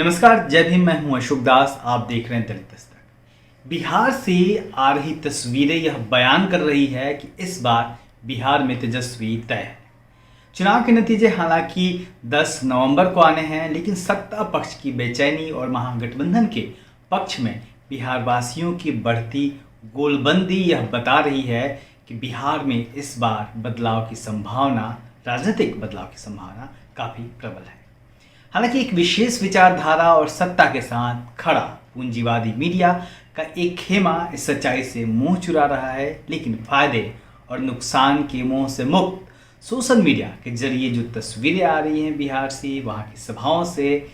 नमस्कार, जय भीम। मैं हूं अशोक दास। आप देख रहे हैं दलित दस्तक। बिहार से आ रही तस्वीरें यह बयान कर रही है कि इस बार बिहार में तेजस्वी तय है। चुनाव के नतीजे हालांकि 10 नवंबर को आने हैं, लेकिन सत्ता पक्ष की बेचैनी और महागठबंधन के पक्ष में बिहार वासियों की बढ़ती गोलबंदी यह बता रही है कि बिहार में इस बार बदलाव की संभावना, राजनीतिक बदलाव की संभावना काफ़ी प्रबल है। हालांकि एक विशेष विचारधारा और सत्ता के साथ खड़ा पूंजीवादी मीडिया का एक खेमा इस सच्चाई से मुंह चुरा रहा है, लेकिन फायदे और नुकसान के मुंह से मुक्त सोशल मीडिया के जरिए जो तस्वीरें आ रही हैं बिहार से, वहाँ की सभाओं से,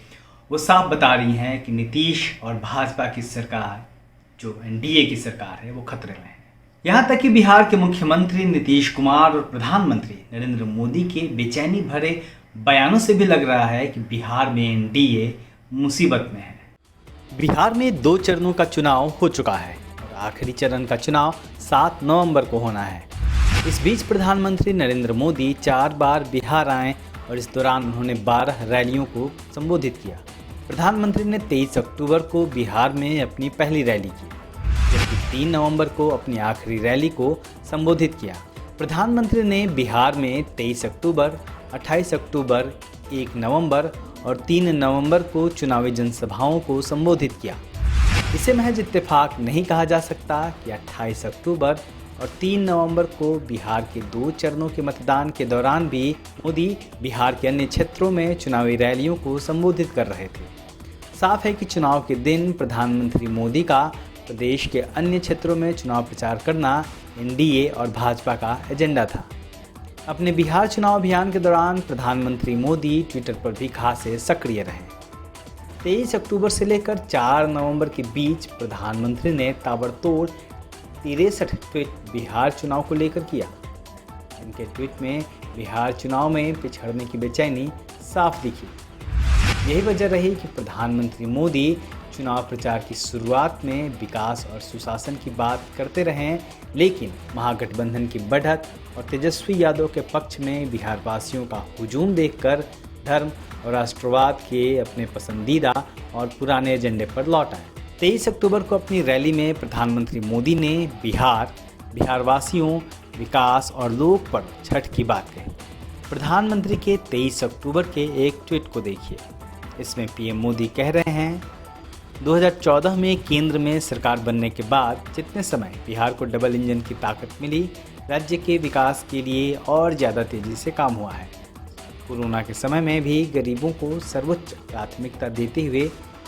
वो साफ बता रही हैं कि नीतीश और भाजपा की सरकार, जो एनडीए की सरकार है, वो खतरे में है। यहाँ तक कि बिहार के मुख्यमंत्री नीतीश कुमार और प्रधानमंत्री नरेंद्र मोदी के बेचैनी भरे बयानों से भी लग रहा है कि बिहार में एनडीए मुसीबत में है। बिहार में 2 चरणों का चुनाव हो चुका है और आखिरी चरण का चुनाव 7 नवंबर को होना है। इस बीच प्रधानमंत्री नरेंद्र मोदी 4 बार बिहार आए और इस दौरान उन्होंने 12 रैलियों को संबोधित किया। प्रधानमंत्री ने 23 अक्टूबर को बिहार में अपनी पहली रैली की, जबकि 3 नवंबर को अपनी आखिरी रैली को संबोधित किया। प्रधानमंत्री ने बिहार में 23 अक्टूबर, 28 अक्टूबर, 1 नवंबर और 3 नवंबर को चुनावी जनसभाओं को संबोधित किया। इसे महज इत्तेफाक नहीं कहा जा सकता कि 28 अक्टूबर और 3 नवंबर को बिहार के 2 चरणों के मतदान के दौरान भी मोदी बिहार के अन्य क्षेत्रों में चुनावी रैलियों को संबोधित कर रहे थे। साफ है कि चुनाव के दिन प्रधानमंत्री मोदी का प्रदेश के अन्य क्षेत्रों में चुनाव प्रचार करना एनडीए और भाजपा का एजेंडा था। अपने बिहार चुनाव अभियान के दौरान प्रधानमंत्री मोदी ट्विटर पर भी खासे सक्रिय रहे। 23 अक्टूबर से लेकर 4 नवंबर के बीच प्रधानमंत्री ने ताबड़तोड़ 63 ट्वीट बिहार चुनाव को लेकर किया। इनके ट्वीट में बिहार चुनाव में पिछड़ने की बेचैनी साफ दिखी। यही वजह रही कि प्रधानमंत्री मोदी चुनाव प्रचार की शुरुआत में विकास और सुशासन की बात करते रहें, लेकिन महागठबंधन की बढ़त और तेजस्वी यादव के पक्ष में बिहार वासियों का हुजूम देखकर धर्म और राष्ट्रवाद के अपने पसंदीदा और पुराने एजेंडे पर लौट आए। 23 अक्टूबर को अपनी रैली में प्रधानमंत्री मोदी ने बिहार वासियों, विकास और लोक पर्व छठ की बात कही। प्रधानमंत्री के 23 अक्टूबर के एक ट्वीट को देखिए। इसमें पीएम मोदी कह रहे हैं, 2014 में केंद्र में सरकार बनने के बाद जितने समय बिहार को डबल इंजन की ताकत मिली, राज्य के विकास के लिए और ज़्यादा तेज़ी से काम हुआ है। कोरोना के समय में भी गरीबों को सर्वोच्च प्राथमिकता देते हुए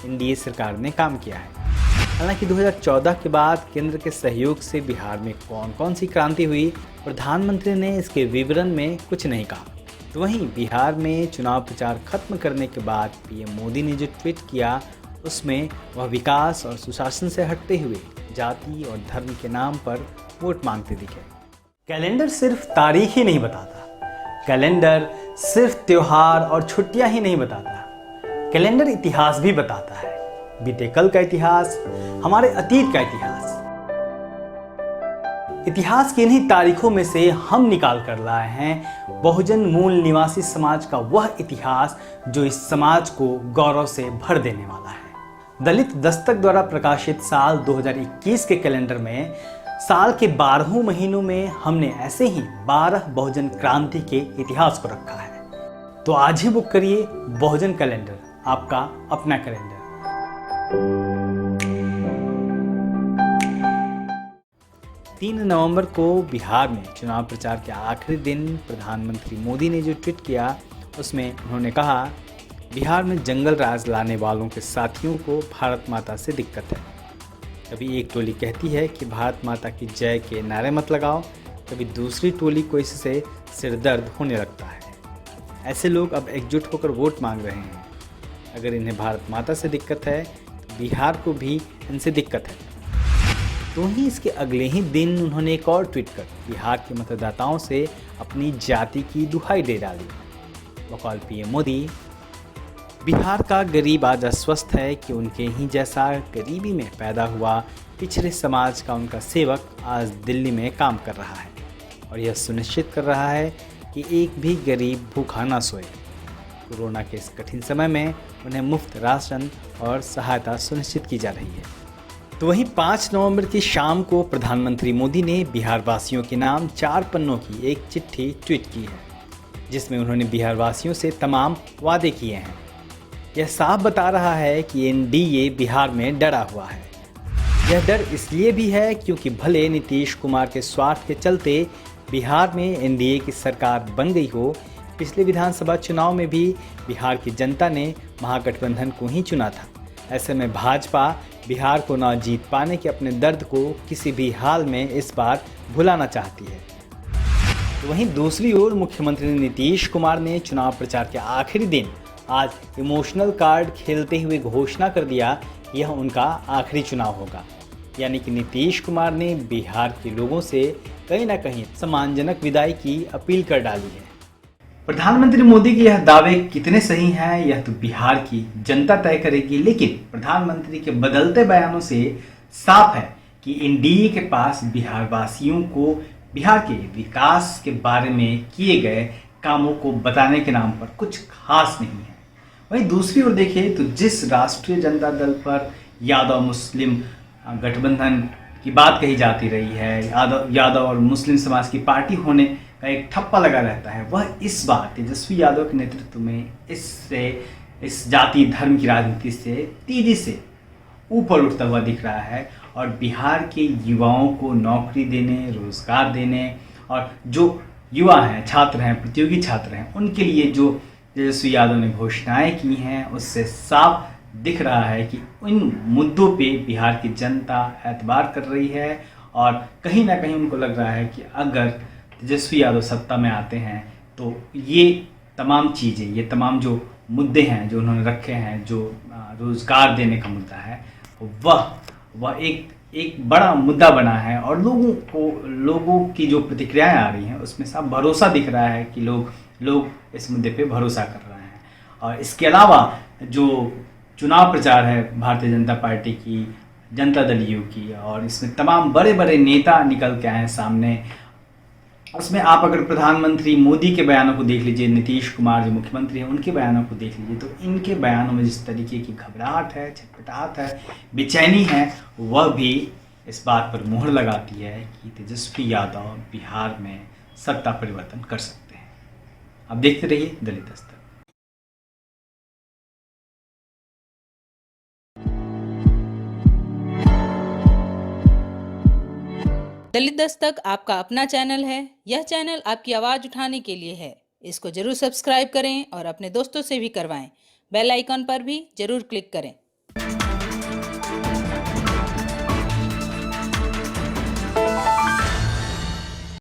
एनडीए सरकार ने काम किया है। हालांकि 2014 के बाद केंद्र के सहयोग से बिहार में कौन कौन सी क्रांति हुई, प्रधानमंत्री ने इसके विवरण में कुछ नहीं कहा। तो वहीं बिहार में चुनाव प्रचार खत्म करने के बाद पीएम मोदी ने जो ट्वीट किया, उसमें वह विकास और सुशासन से हटते हुए जाति और धर्म के नाम पर वोट मांगते दिखे। कैलेंडर सिर्फ तारीख ही नहीं बताता, कैलेंडर सिर्फ त्योहार और छुट्टियां ही नहीं बताता, कैलेंडर इतिहास भी बताता है। बीते कल का इतिहास, हमारे अतीत का इतिहास। इतिहास की इन्हीं तारीखों में से हम निकाल कर लाए हैं बहुजन मूल निवासी समाज का वह इतिहास जो इस समाज को गौरव से भर देने वाला है। दलित दस्तक द्वारा प्रकाशित साल 2021 के कैलेंडर में साल के 12 महीनों में हमने ऐसे ही 12 बहुजन क्रांति के इतिहास को रखा है। तो आज ही बुक करिए बहुजन कैलेंडर, आपका अपना कैलेंडर। 3 नवंबर को बिहार में चुनाव प्रचार के आखिरी दिन प्रधानमंत्री मोदी ने जो ट्वीट किया, उसमें उन्होंने कहा, बिहार में जंगल राज लाने वालों के साथियों को भारत माता से दिक्कत है। कभी एक टोली कहती है कि भारत माता की जय के नारे मत लगाओ, कभी दूसरी टोली को इससे सिरदर्द होने लगता है। ऐसे लोग अब एकजुट होकर वोट मांग रहे हैं। अगर इन्हें भारत माता से दिक्कत है, तो बिहार को भी इनसे दिक्कत है। तो ही इसके अगले ही दिन उन्होंने एक और ट्वीट कर बिहार के मतदाताओं से अपनी जाति की दुहाई दे डाली। बकौल पीएम मोदी, बिहार का गरीब आज अस्वस्थ है कि उनके ही जैसा गरीबी में पैदा हुआ पिछड़े समाज का उनका सेवक आज दिल्ली में काम कर रहा है और यह सुनिश्चित कर रहा है कि एक भी गरीब भूखा ना सोए। कोरोना के इस कठिन समय में उन्हें मुफ्त राशन और सहायता सुनिश्चित की जा रही है। तो वहीं 5 नवंबर की शाम को प्रधानमंत्री मोदी ने बिहार वासियों के नाम 4 पन्नों की एक चिट्ठी ट्वीट की है, जिसमें उन्होंने बिहार वासियों से तमाम वादे किए हैं। यह साफ बता रहा है कि एनडीए बिहार में डरा हुआ है। यह डर इसलिए भी है क्योंकि भले नीतीश कुमार के स्वार्थ के चलते बिहार में एनडीए की सरकार बन गई हो, पिछले विधानसभा चुनाव में भी बिहार की जनता ने महागठबंधन को ही चुना था। ऐसे में भाजपा बिहार को न जीत पाने के अपने दर्द को किसी भी हाल में इस बार भुलाना चाहती है। तो वहीं दूसरी ओर मुख्यमंत्री नीतीश कुमार ने चुनाव प्रचार के आखिरी दिन आज इमोशनल कार्ड खेलते हुए घोषणा कर दिया कि यह उनका आखिरी चुनाव होगा। यानी कि नीतीश कुमार ने बिहार के लोगों से कहीं ना कहीं सम्मानजनक विदाई की अपील कर डाली है। प्रधानमंत्री मोदी के यह दावे कितने सही हैं यह तो बिहार की जनता तय करेगी, लेकिन प्रधानमंत्री के बदलते बयानों से साफ है कि एनडीए के पास बिहार वासियों को बिहार के विकास के बारे में किए गए कामों को बताने के नाम पर कुछ खास नहीं है। वहीं दूसरी ओर देखें तो जिस राष्ट्रीय जनता दल पर यादव मुस्लिम गठबंधन की बात कही जाती रही है, यादव और मुस्लिम समाज की पार्टी होने का एक ठप्पा लगा रहता है, वह इस बार तेजस्वी यादव के नेतृत्व में इस जाति धर्म की राजनीति से तेजी से ऊपर उठता हुआ दिख रहा है और बिहार के युवाओं को नौकरी देने, रोजगार देने और जो युवा हैं, छात्र हैं, प्रतियोगी छात्र हैं, उनके लिए जो तेजस्वी यादव ने घोषणाएं की हैं उससे साफ दिख रहा है कि इन मुद्दों पे बिहार की जनता एतबार कर रही है और कहीं ना कहीं उनको लग रहा है कि अगर तेजस्वी यादव सत्ता में आते हैं तो ये तमाम चीज़ें, ये तमाम जो मुद्दे हैं जो उन्होंने रखे हैं, जो रोज़गार देने का मुद्दा है, वह एक बड़ा मुद्दा बना है और लोगों की जो प्रतिक्रियाएं आ रही हैं उसमें साफ भरोसा दिख रहा है कि लोग इस मुद्दे पे भरोसा कर रहे हैं। और इसके अलावा जो चुनाव प्रचार है भारतीय जनता पार्टी की, जनता दल यू की, और इसमें तमाम बड़े बड़े नेता निकल के आए हैं सामने। उसमें आप अगर प्रधानमंत्री मोदी के बयानों को देख लीजिए, नीतीश कुमार जो मुख्यमंत्री हैं उनके बयानों को देख लीजिए, तो इनके बयानों में जिस तरीके की घबराहट है, छटपटाहट है, बेचैनी है, वह भी इस बात पर मोहर लगाती है कि तेजस्वी यादव बिहार में सत्ता परिवर्तन कर सकते हैं। अब देखते रहिए दलित दस्तक। दलित दस्तक आपका अपना चैनल है। यह चैनल आपकी आवाज़ उठाने के लिए है। इसको जरूर सब्सक्राइब करें और अपने दोस्तों से भी करवाएं। बेल आइकॉन पर भी जरूर क्लिक करें।